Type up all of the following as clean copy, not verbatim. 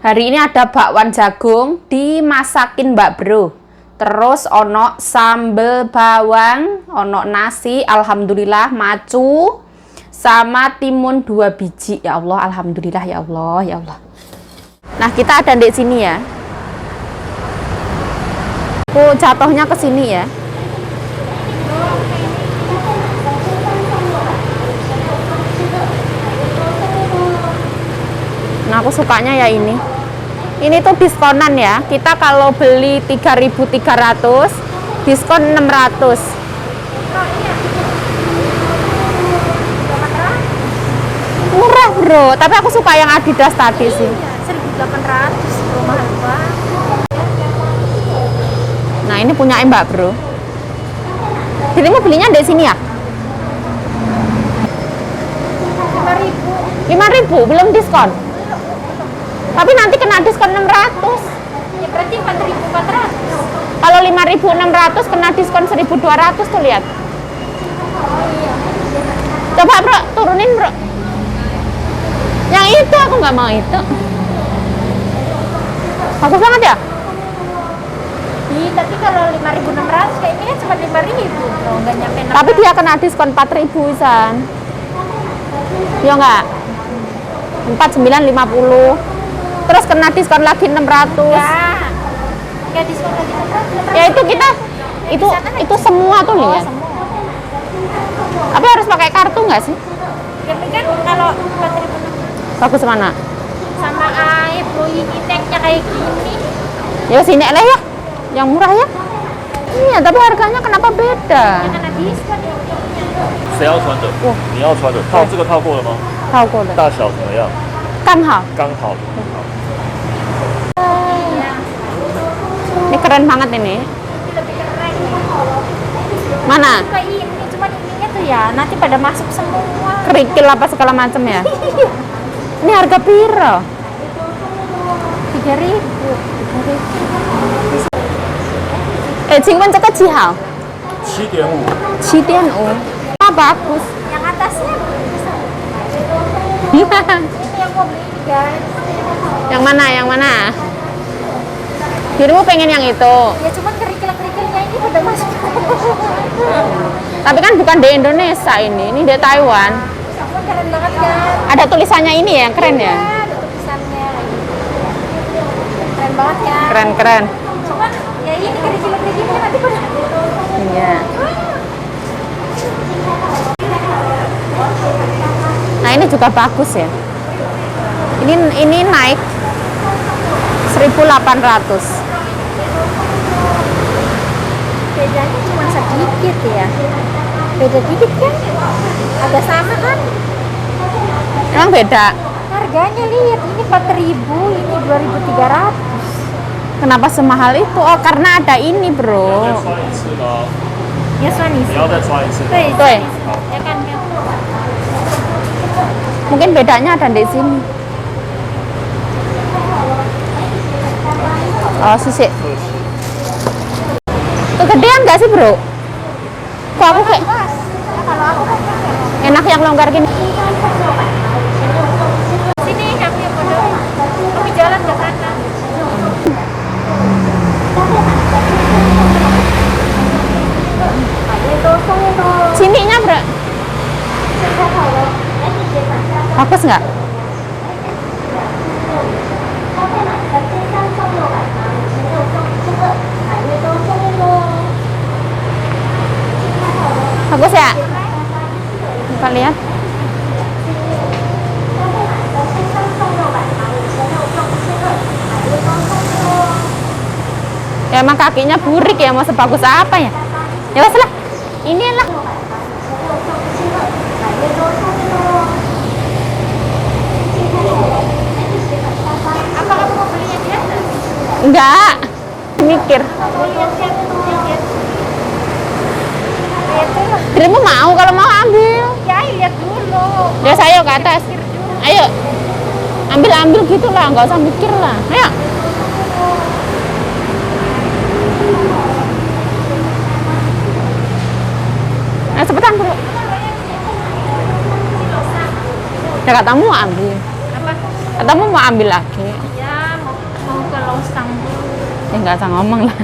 Hari ini ada bakwan jagung dimasakin Mbak Bro. Terus ono sambel bawang, ono nasi, alhamdulillah, macu, sama timun 2 biji. Ya Allah, alhamdulillah, ya Allah, ya Allah. Nah, kita ada di sini ya. Aku jatuhnya ke sini ya. Nah, aku sukanya ya ini. Ini tuh diskonan ya. Kita kalau beli 3.300, diskon 600. Murah, Bro. Tapi aku suka yang Adidas tadi sih. 1.800, mahal banget. Nah, ini punya Mbak Bro. Jadi mau belinya di sini ya? 5.000. 5.000 belum diskon. Tapi nanti kena diskon 600. Ya berarti 4.400. Kalau 5.600 kena diskon 1.200 tuh, lihat. Coba Bro, turunin Bro. Yang itu aku nggak mau itu. Bagus banget ya? Tapi kalau 5.600 kayak ini kan cuma 5.000 bro, nggak nyampe 600. Tapi dia kena diskon 4.000 San. Ya nggak? 4950. Terus kena diskon lagi 600. Nggak diskon lagi 600. Ya itu kita itu semua tuh lihat. Semua. Tapi harus pakai kartu nggak sih? Tapi kan kalau 4.600 Bagus mana? sama air bro, ini tagnya kayak gini. Ya sini lah ya. Yang murah ya. Iya, tapi harganya kenapa beda? Ya karena diskon ya. 谁要穿的？你要穿的，这个套过了吗？套过了，大小怎么样？刚好。刚好。 Ini keren banget ini. Ini lebih keren ya. Mana? Kayak ini, cuma ininya tuh ya, nanti pada masuk semua. Kerikil apa segala macam ya? Ini harga piro? 3.000. 请问这个几号7.5。 ？7.5. Ah, bagus. Yang atasnya ini yang mau beli guys. Yang mana? Yang mana? Dirimu pengen yang itu. Ya cuman kerikil-kerikilnya ini pada masuk. Tapi kan bukan di Indonesia ini di Taiwan. Cuman keren banget kan. Ada tulisannya ini ya, keren ya? Iya, ada tulisannya. Keren banget kan. Keren. Cuman ya ini kerikil-kerikilnya nanti pada. Iya. Nah, ini juga bagus ya. Ini naik 1.800. Bedanya cuma sedikit ya. Beda dikit kan? Agak sama kan? Emang beda? Harganya lihat, ini 4.000, ini 2.300. Kenapa semahal itu? Oh, karena ada ini, 再 Bro. 穿一次吗？Ya Sony. 你要再穿一次吗？对，对 ya kan kan. Mungkin bedanya ada di sini. Oh, sisi. Kegedean nggak sih, Bro? Kok aku kayak Pas. Ya, kalau aku kan enak yang longgar gini. sini aku yang kode. Kami jalan ke sana. Sininya, Bro. Bagus nggak? Bagus ya? Kita lihat. Ya emang kakinya burik ya, mau sebagus apa ya? Ya wes lah. Inilah. Apa kamu mau beli yang biasa? Enggak. Mikir. Mau lihat yang lihat. Lihat dulu. Dirimu mau kalau mau ambil. Ya lihat dulu. Ya saya ke atas. Mikir dulu. Ayo. Ambil gitu lah, nggak usah mikir lah. Ayo. Nah, cepetan Bro. Ya katamu mau ambil. Apa? Katamu mau ambil lagi. Ya Osang. Nggak usah ngomong lah.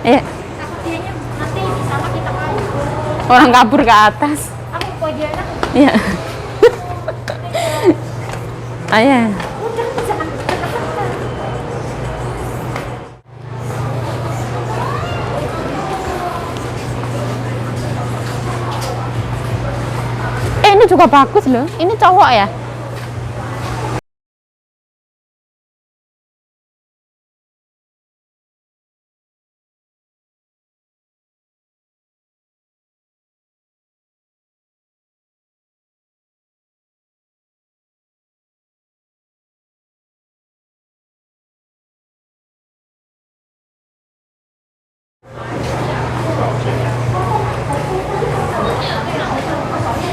Iya. Takut dianya nanti sama kita kabur. Orang kabur ke atas. Aku kok dia anak. Iya. Ayah. Udah jangan deket-deket. Ini juga bagus loh. Ini cowok ya?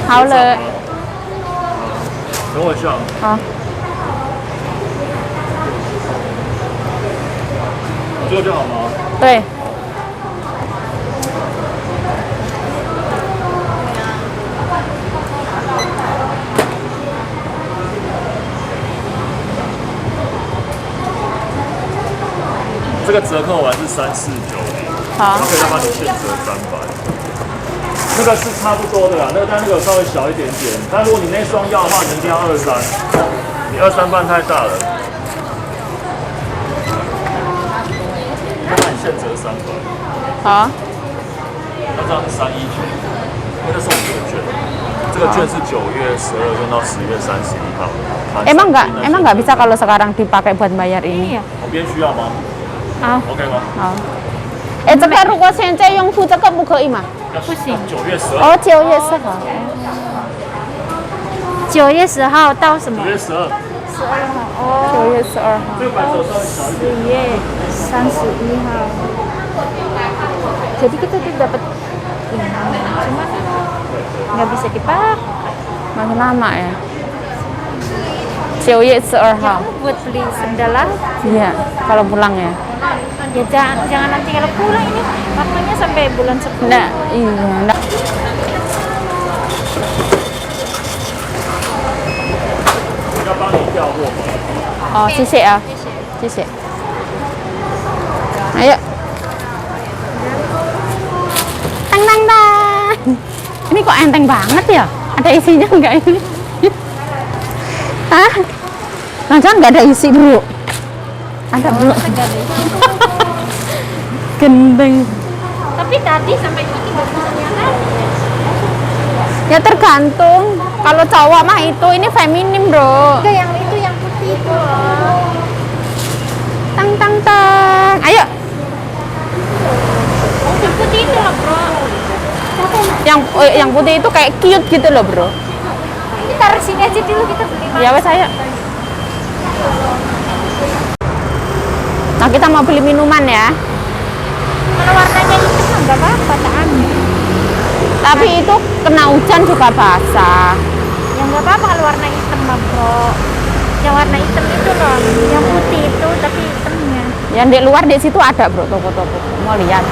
Hao le. 等我一下，好，这个就好吗？对。这个折扣完是349，好然后可以再帮你现折300。那个是差不多的啦，但那个稍微小一点点。但如果你那双要的话，你一定要23，你23半太大了。再帮你现折300，好，那这样是319，因为那是我们的券。这个券是9月12用到10月31号。 emang nggak bisa kalau sekarang dipakai buat bayar ini? 旁边需要吗？好， OK 吗？好。哎，这个如果现在用付这个不可以吗？不行，9月12。哦，9月4号。 9月10号到什么9月12。 9月12号。这个版手稍微小一点。 10月31 号. Jadi kita tuh dapat ini, cuman nggak bisa dipakai. Masih lama ya? 9月12号。 Buat beli sendal lah. Iya, kalau pulang ya. Ya jangan nanti kalau pulang ini waktunya sampai bulan 10. Nggak, iya, nggak. 要帮你调货吗？Oh, 谢谢啊，谢谢。Ayo. Tang tang tang. Ini kok enteng banget ya? Ada isinya enggak ini? Hah? Jangan nggak ada isi, Bro. Ada, Bro. Gendeng. Tapi tadi sampai ini nggak bisa nyala. Ya tergantung. Kalau cowok mah itu ini feminim, Bro. Enggak, yang itu yang putih itu loh. Tang tang tang. Ayo. Oh, yang putih itu loh, bro. Yang putih itu kayak cute gitu loh, Bro. Ini taruh sini aja dulu, kita beli. Ya wes ayo. Nah, kita mau beli minuman ya. Kalau warnanya hitam nggak apa-apa, tak ambil. Tapi itu kena hujan juga basah. Ya nggak apa-apa kalau warna hitam mah, bro. Yang warna hitam itu loh, yang putih itu tapi hitamnya. Yang di luar di situ ada, Bro, toko-toko. Mau lihat?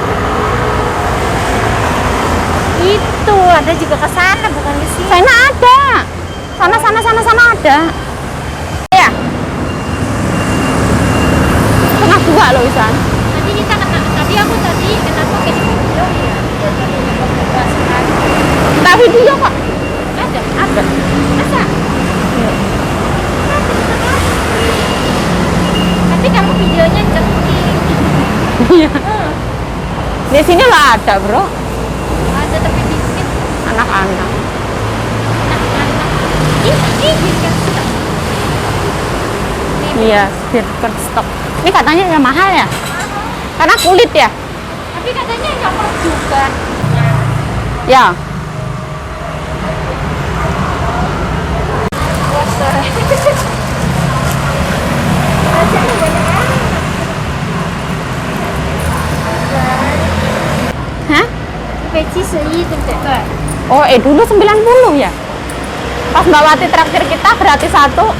Itu ada juga ke sana, bukan di sini. Sana ada. Sana ada. Ya. Tengah dua loh, Isan. Tadi kita kena, tadi kenapa kayak video ya? Jadi kan. Tak video kok. Ada. Masa? Nanti kamu videonya cekin. Iya. Di sini lah ada, Bro. Ada tapi dikit. Anak-anak. Iya, Birkenstock. Ini katanya yang mahal ya? Karena kulit ya? Tapi katanya nyopot juga. Ya. Hah? Peci 11 对不对？ Oh, dulu 90 ya? Pas Mbak Wati traktir kita berarti satu.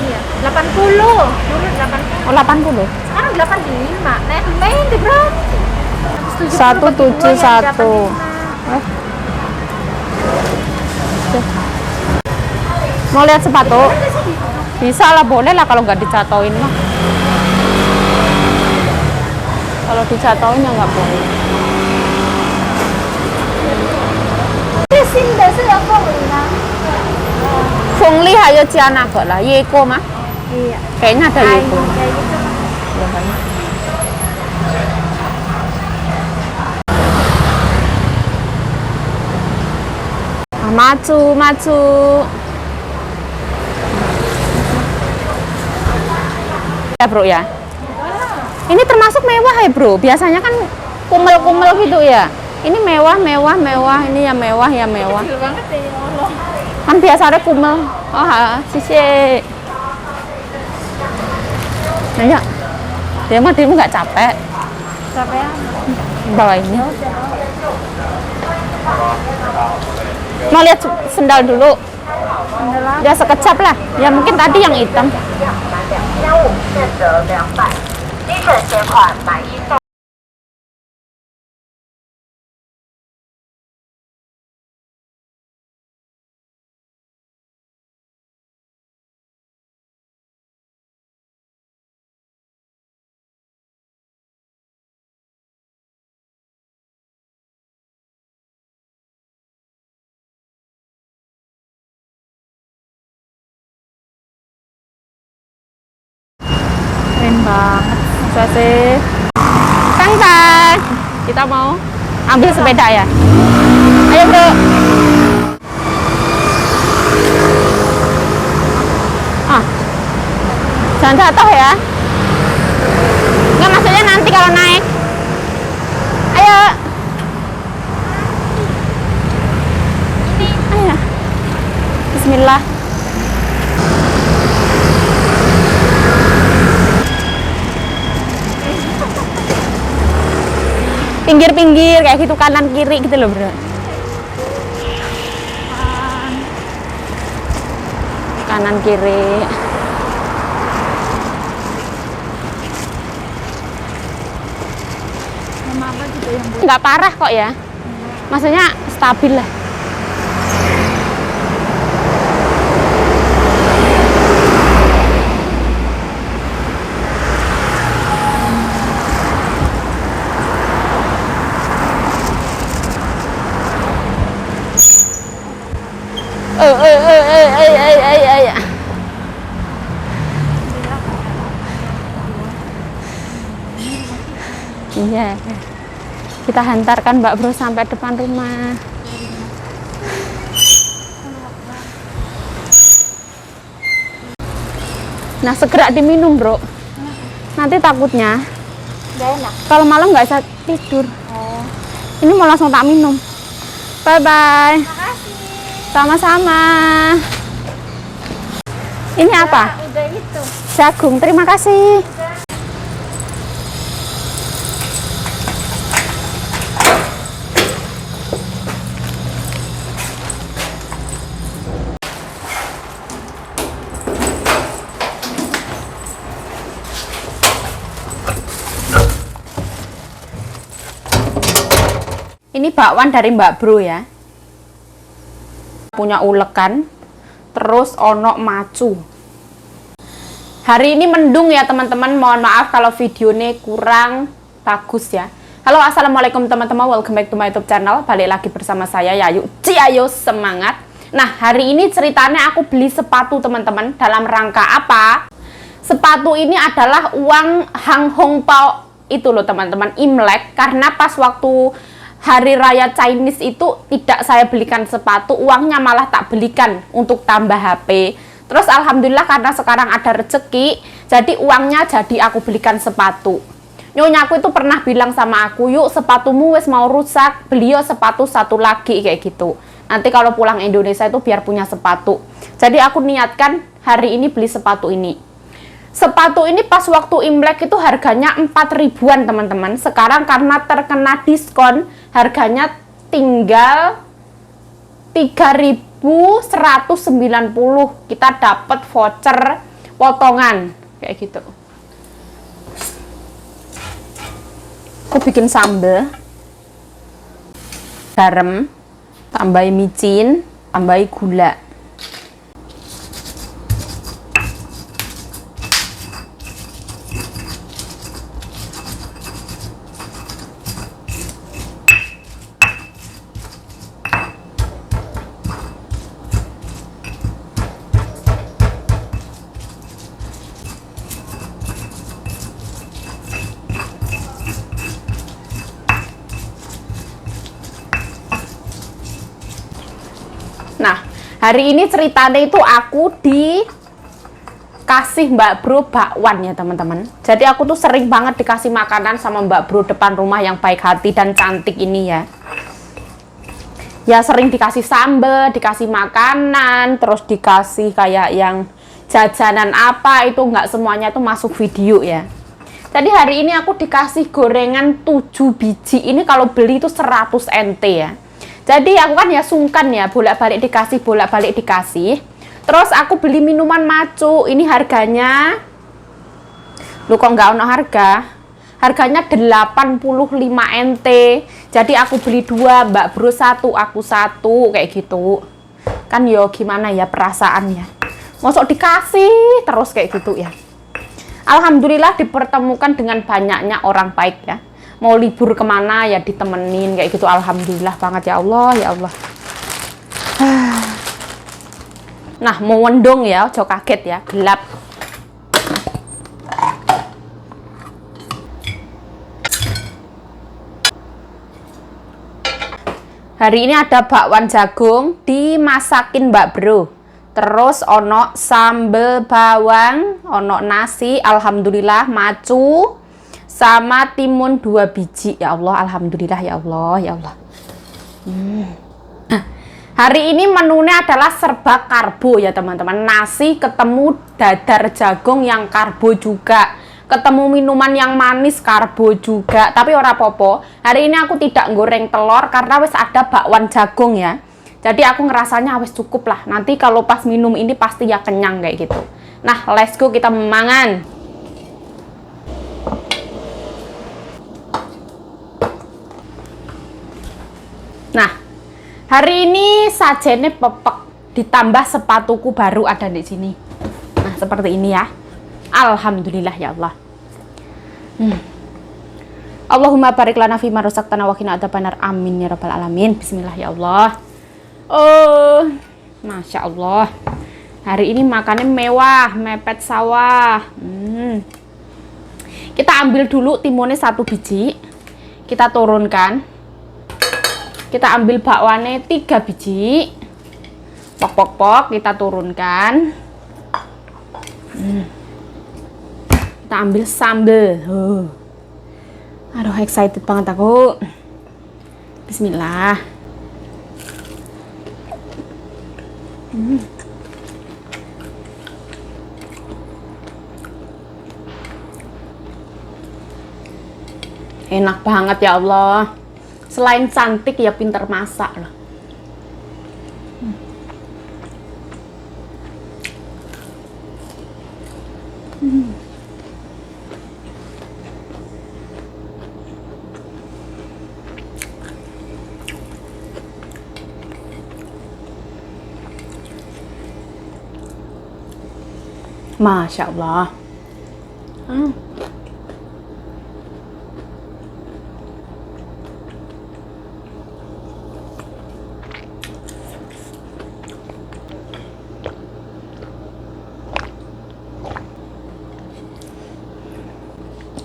Iya, 80. Dulu 80. Oh, 80. Sekarang 85. Naik lebih berarti. 171. Mau lihat sepatu? Bisa lah, boleh lah kalau nggak dicatoin mah. Kalau dijatuhin ya nggak boleh. 最新的是有凤梨吗？ Fungli hayo Cianaga lah, Yeko mah. Iya. Kayaknya ada Kayak Yeko. kayak gitu. Ya, banyak. Ah, maju, maju. Ya bro ya. Ini termasuk mewah ya bro. Biasanya kan kumel-kumel gitu ya. Ini mewah, mewah, mewah. Ini ya mewah, ya mewah. Kecil banget ya Allah. Kan biasanya kumel. Oh, sisi. Nah ya, dia mah nggak capek. Capek ya? Bawa ini. Mau lihat sendal dulu. Sendal Ya sekejap lah. Ya mungkin tadi yang hitam. 235现折200，依准携款买一送。Keren banget. Saya sih. Tang. Kita mau ambil sepeda ya. Ayo bro. Ah, jangan jatuh ya. Nggak, maksudnya nanti kalau naik. Ayo. Ayo. Bismillah. Pinggir-pinggir kayak gitu, kanan kiri gitu loh bro. Kanan kiri. Nggak parah kok ya. Maksudnya stabil lah. Iya, kita hantarkan Mbak Bro sampai depan rumah. Nah, segera diminum Bro. Nanti takutnya Nggak enak. kalau malam nggak bisa tidur. Oh. Ini mau langsung tak minum. Bye bye. Makasih. Sama-sama. Ini apa? Udah itu. Jagung. Terima kasih. Ini bakwan dari Mbak Bro ya. Punya ulekan, terus ono macu. Hari ini mendung ya teman-teman. Mohon maaf kalau videonya kurang bagus ya. Halo, assalamualaikum teman-teman. Welcome back to my YouTube channel. Balik lagi bersama saya Yayu. Ayo semangat. Nah, hari ini ceritanya aku beli sepatu teman-teman. Dalam rangka apa? Sepatu ini adalah uang Hang Hong Pao itu loh teman-teman, Imlek. Karena pas waktu Hari Raya Chinese itu tidak saya belikan sepatu, uangnya malah tak belikan untuk tambah HP. Terus alhamdulillah karena sekarang ada rezeki, jadi uangnya jadi aku belikan sepatu. Nyonya aku itu pernah bilang sama aku, yuk sepatumu wes mau rusak, beli sepatu satu lagi kayak gitu. Nanti kalau pulang Indonesia itu biar punya sepatu. Jadi aku niatkan hari ini beli sepatu ini. Sepatu ini pas waktu Imlek itu harganya 4 ribuan teman-teman. Sekarang karena terkena diskon, harganya tinggal 3.190. Kita dapat voucher potongan kayak gitu. Aku bikin sambal, garam, tambahin micin, tambahin gula. Hari ini ceritanya itu aku dikasih Mbak Bro bakwan ya teman-teman. Jadi aku tuh sering banget dikasih makanan sama Mbak Bro depan rumah yang baik hati dan cantik ini ya. Ya sering dikasih sambal, dikasih makanan, terus dikasih kayak yang jajanan apa, itu nggak semuanya tuh masuk video ya. Jadi hari ini aku dikasih gorengan 7 biji. Ini kalau beli itu 100 NT ya. Jadi aku kan ya sungkan ya, bolak-balik dikasih. Terus aku beli minuman macu. Ini harganya, lu kok nggak ono harga? Harganya 85 NT. Jadi aku beli 2, Mbak Bro 1, aku 1, kayak gitu. Kan yo gimana ya perasaannya. Mosok dikasih terus kayak gitu ya. Alhamdulillah dipertemukan dengan banyaknya orang baik ya. Mau libur kemana ya ditemenin kayak gitu. Alhamdulillah banget ya Allah, ya Allah. Nah mau wendong ya, ojo kaget ya, gelap. Hari ini ada bakwan jagung dimasakin Mbak Bro. Terus ono sambal bawang, ono nasi, alhamdulillah macu, sama timun 2 biji. Ya Allah, alhamdulillah ya Allah, ya Allah. Hari ini menunya adalah serba karbo ya teman-teman. Nasi ketemu dadar jagung yang karbo juga. Ketemu minuman yang manis karbo juga. Tapi ora popo. Hari ini aku tidak goreng telur karena wis ada bakwan jagung ya. Jadi aku ngerasanya wis cukup lah. Nanti kalau pas minum ini pasti ya kenyang kayak gitu. Nah, let's go kita memangan. Nah, hari ini sajennya pepek ditambah sepatuku baru ada di sini. Nah, seperti ini ya. Alhamdulillah ya Allah. Allahumma barik lana fima razaqtana wa qina adzabannar. Amin ya rabbal alamin. Bismillah ya Allah. Oh, Masya Allah. Hari ini makannya mewah, mepet sawah. Kita ambil dulu timunnya 1 biji. Kita turunkan. Kita ambil bakwannya 3 biji. Pok, kita turunkan. Kita ambil sambal. Aduh, excited banget aku. Bismillah. Enak banget ya Allah. Selain cantik ya pinter masak loh. Masya Allah.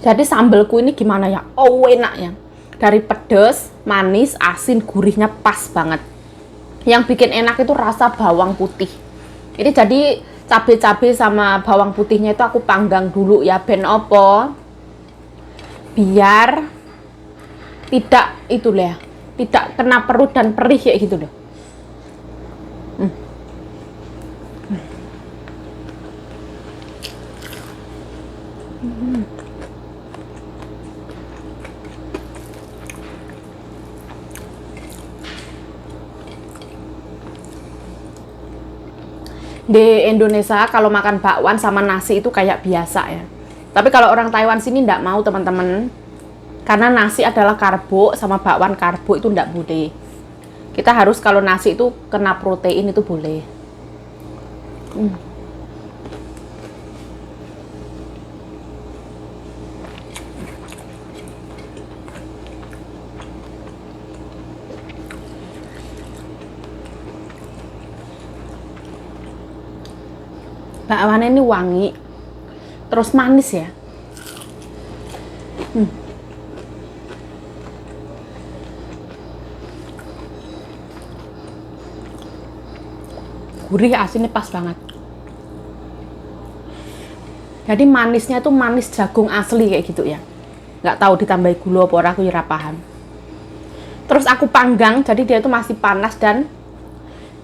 Jadi sambelku ini gimana ya? Oh enak ya. Dari pedas, manis, asin, gurihnya pas banget. Yang bikin enak itu rasa bawang putih. Ini jadi cabai-cabai sama bawang putihnya itu aku panggang dulu ya, ben opo biar tidak itu ya, tidak kena perut dan perih kayak gitu loh. Di Indonesia kalau makan bakwan sama nasi itu kayak biasa ya. Tapi kalau orang Taiwan sini ndak mau teman-teman. Karena nasi adalah karbo sama bakwan karbo itu ndak boleh. Kita harus kalau nasi itu kena protein itu boleh. Bakwannya ini wangi, terus manis ya. Gurih, asinnya pas banget. Jadi manisnya itu manis jagung asli kayak gitu ya. Nggak tahu ditambahi gula apa ora, aku ya ora paham. Terus aku panggang, jadi dia itu masih panas dan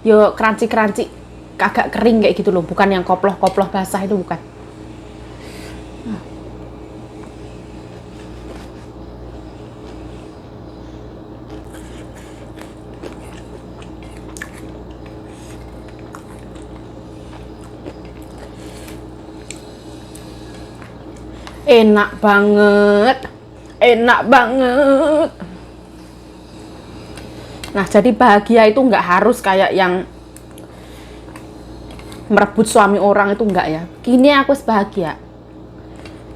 yo crunchy-crunchy, kagak kering kayak gitu loh, bukan yang koploh-koploh basah itu, bukan. Enak banget. Enak banget. Nah, jadi bahagia itu nggak harus kayak yang merebut suami orang, itu enggak ya. Kini aku bahagia.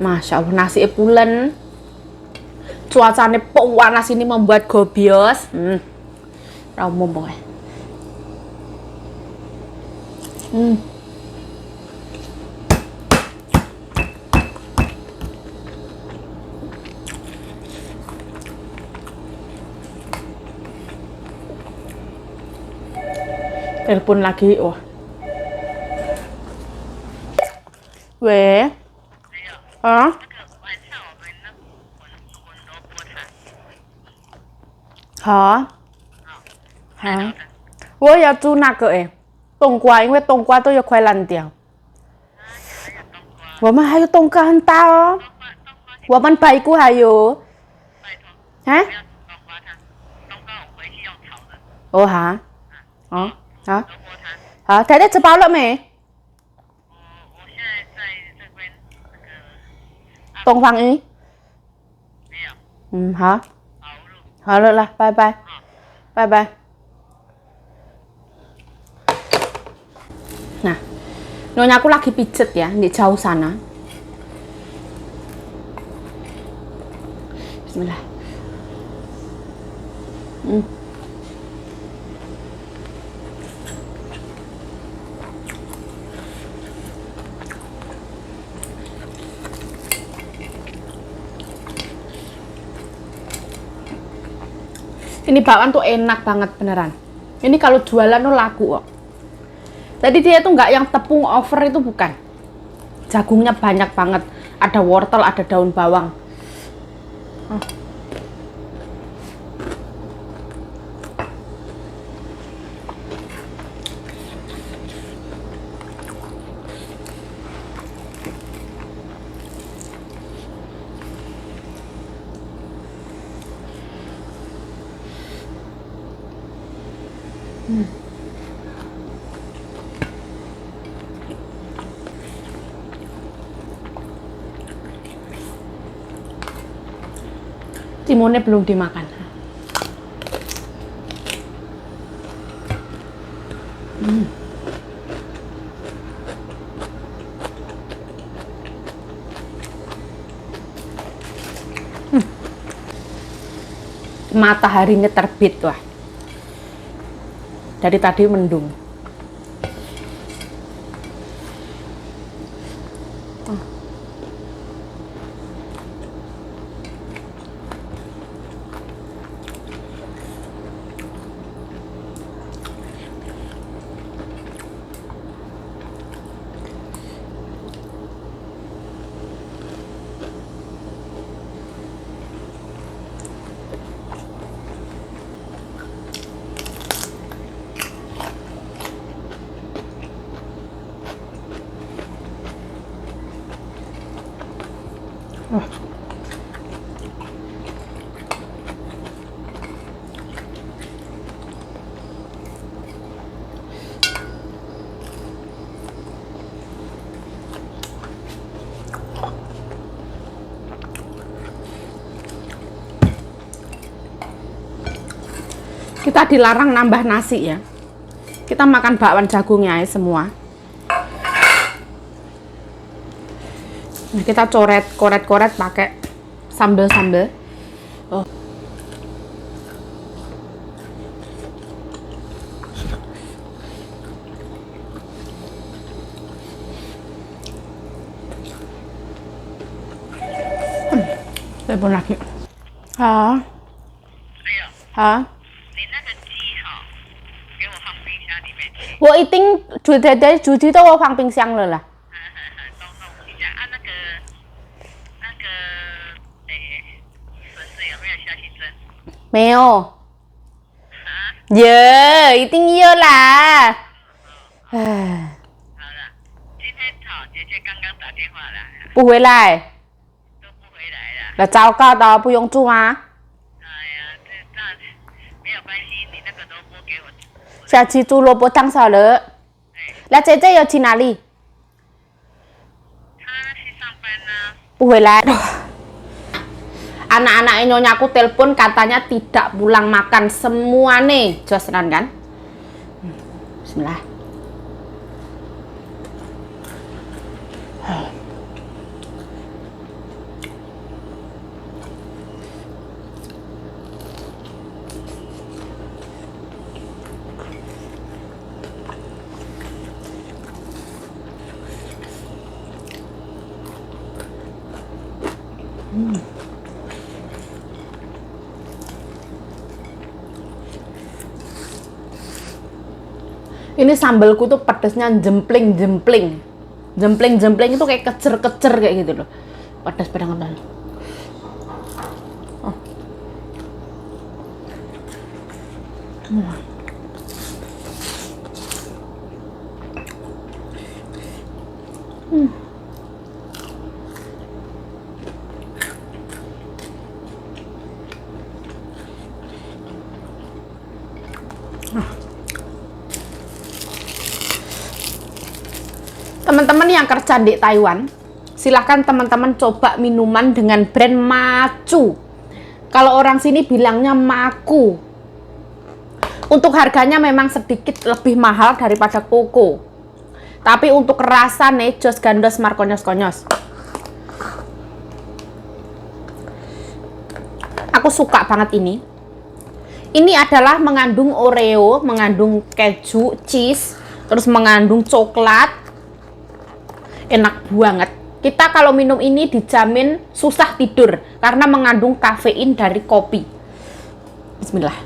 Masya Allah, nasi pulen. Cuacanya panas ini membuat gobios. Raum boy. Telepon lagi, wah. Weh. Hah? Hả? Hả? 我要煮那个冬瓜，因为冬瓜都要快烂掉。我们还有冬瓜很大哦，我们排骨还有。啊？哦哈？哦啊？好，太太吃饱了没？我现在在这边东方鱼。没有，好，好路。好了啦，拜拜，拜拜。Nah, nyonya aku lagi pijet ya, di jauh sana. Bismillah. Ini bakwan tuh enak banget beneran. Ini kalau jualan tuh laku kok. Tadi dia tuh nggak yang tepung over itu, bukan. Jagungnya banyak banget. Ada wortel, ada daun bawang. Timunnya belum dimakan. Mataharinya terbit, wah. Dari tadi mendung. Kita dilarang nambah nasi ya. Kita makan bakwan jagungnya ya semua. Nah, kita koret-koret pakai sambal-sambal. Oh. Telepon lagi. Hah? Hah? 你那个鸡哈，给我放冰箱里面去。我一定煮鸡肉我放冰箱了啦。都弄一下啊，笋子有没有下去蒸？没有。有，一定有啦。唉，好了，今天好，姐姐刚刚打电话来了，不回来，都不回来了。那糟糕的，不用煮吗？哎呀，这没有关系，你那个萝卜给我吃。下期煮萝卜汤好了。那姐姐要去哪里？他去上班呢。不回来。Anak-anak nyonya aku telepon katanya tidak pulang makan semua nih. Jelas kan? Bismillah. Ini sambalku tuh pedasnya jempling itu kayak kecer kayak gitu loh, pedas banget. Oh. Teman-teman yang kerja di Taiwan, silahkan teman-teman coba minuman dengan brand Macu. Kalau orang sini bilangnya Maku. Untuk harganya memang sedikit lebih mahal daripada Koko. Tapi untuk rasa nih, jos gandos markonyos-konyos. Aku suka banget ini. Ini adalah mengandung Oreo, mengandung keju, cheese, terus mengandung coklat. Enak banget. Kita kalau minum ini dijamin susah tidur karena mengandung kafein dari kopi. Bismillah.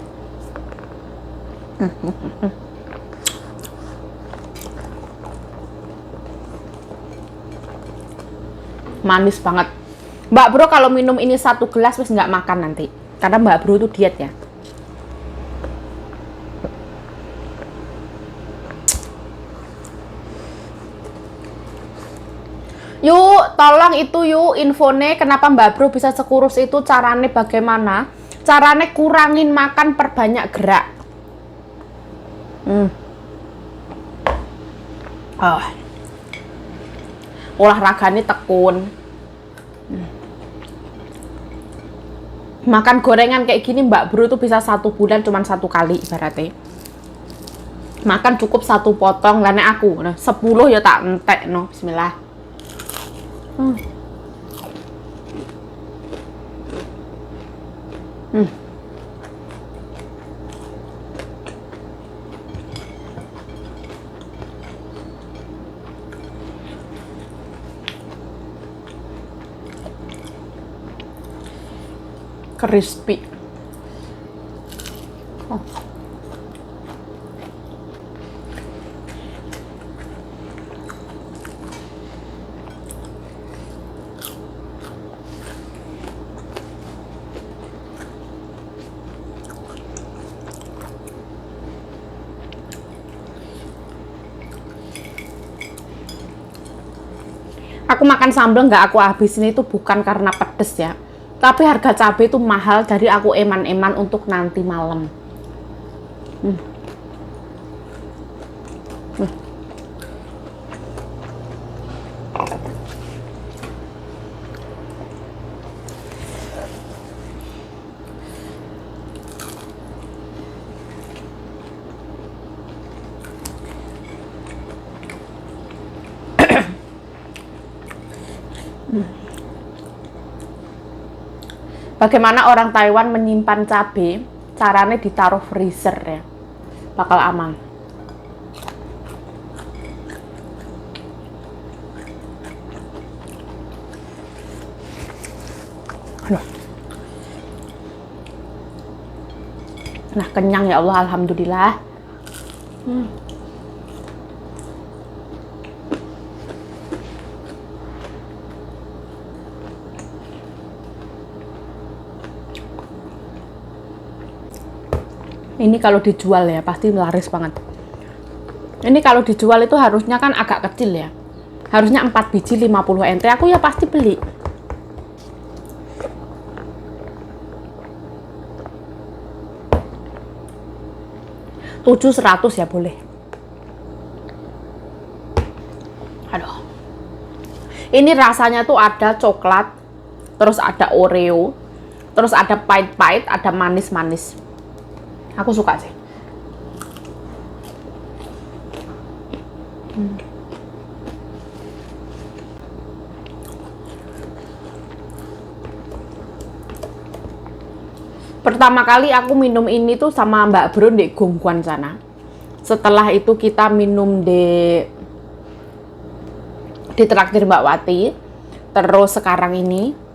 Manis banget. Mbak Bro kalau minum ini 1 gelas wis nggak makan nanti. Karena Mbak Bro itu diet ya. Yuk, tolong itu yuk infonya kenapa Mbak Bro bisa sekurus itu, caranya bagaimana? Caranya kurangin makan, perbanyak gerak. Olahraganya tekun. Makan gorengan kayak gini Mbak Bro itu bisa 1 bulan cuman 1 kali ibaratnya. Makan cukup 1 potong, lane aku. Nah, 10 ya tak entek no. Bismillah. Crispy. Aku makan sambal nggak aku habisin itu bukan karena pedes ya, tapi harga cabai itu mahal, jadi aku eman-eman untuk nanti malam. Bagaimana orang Taiwan menyimpan cabai? Caranya ditaruh freezer ya, bakal aman. Nah, kenyang ya Allah, alhamdulillah. Ini kalau dijual ya pasti laris banget. Ini kalau dijual itu harusnya kan agak kecil ya. Harusnya 4 biji 50 NT. Aku ya pasti beli. Tujuh 100 ya boleh. Aduh. Ini rasanya tuh ada coklat, terus ada Oreo, terus ada pahit-pahit, ada manis-manis. Aku suka sih. Pertama kali aku minum ini tuh sama Mbak Bro di Gongguan sana. Setelah itu kita minum di traktir Mbak Wati. Terus sekarang ini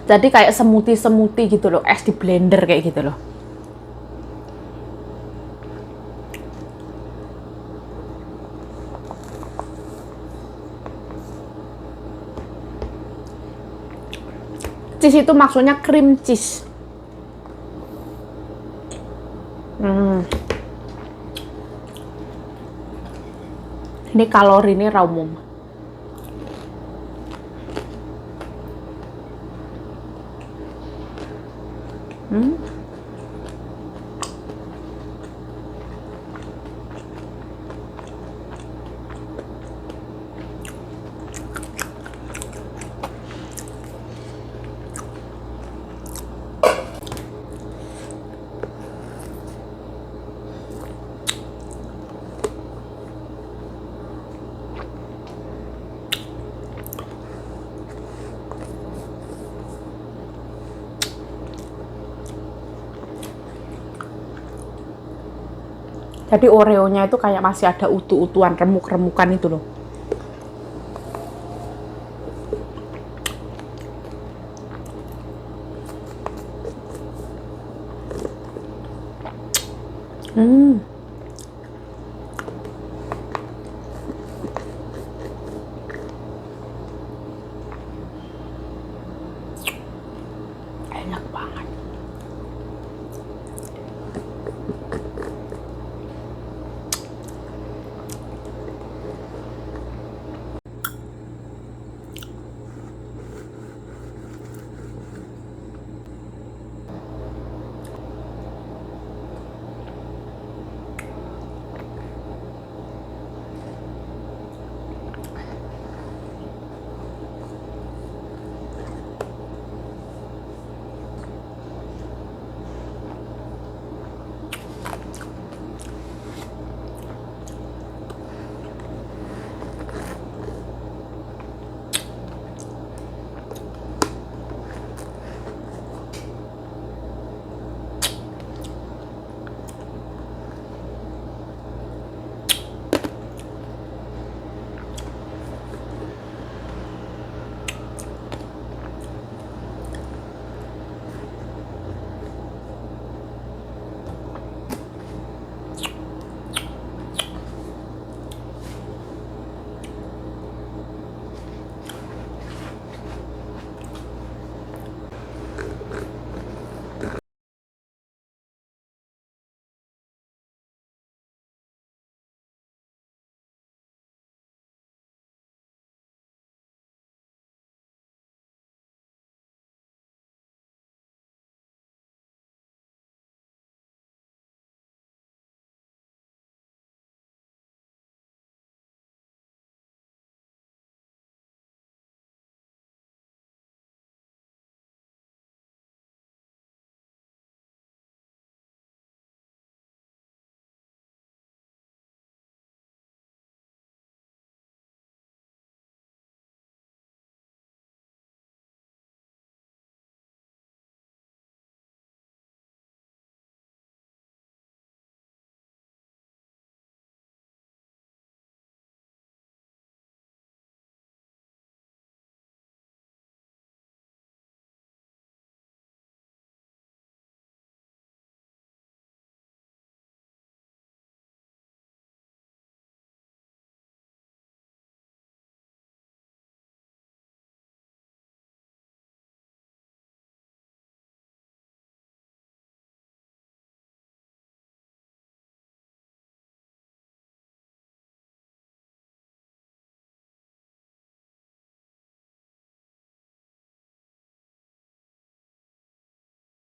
jadi kayak smoothie gitu loh, es di blender kayak gitu loh. Cheese itu maksudnya cream cheese. Ini kalori ini raumum. Jadi Oreonya itu kayak masih ada utuh-utuhan remuk-remukan itu loh.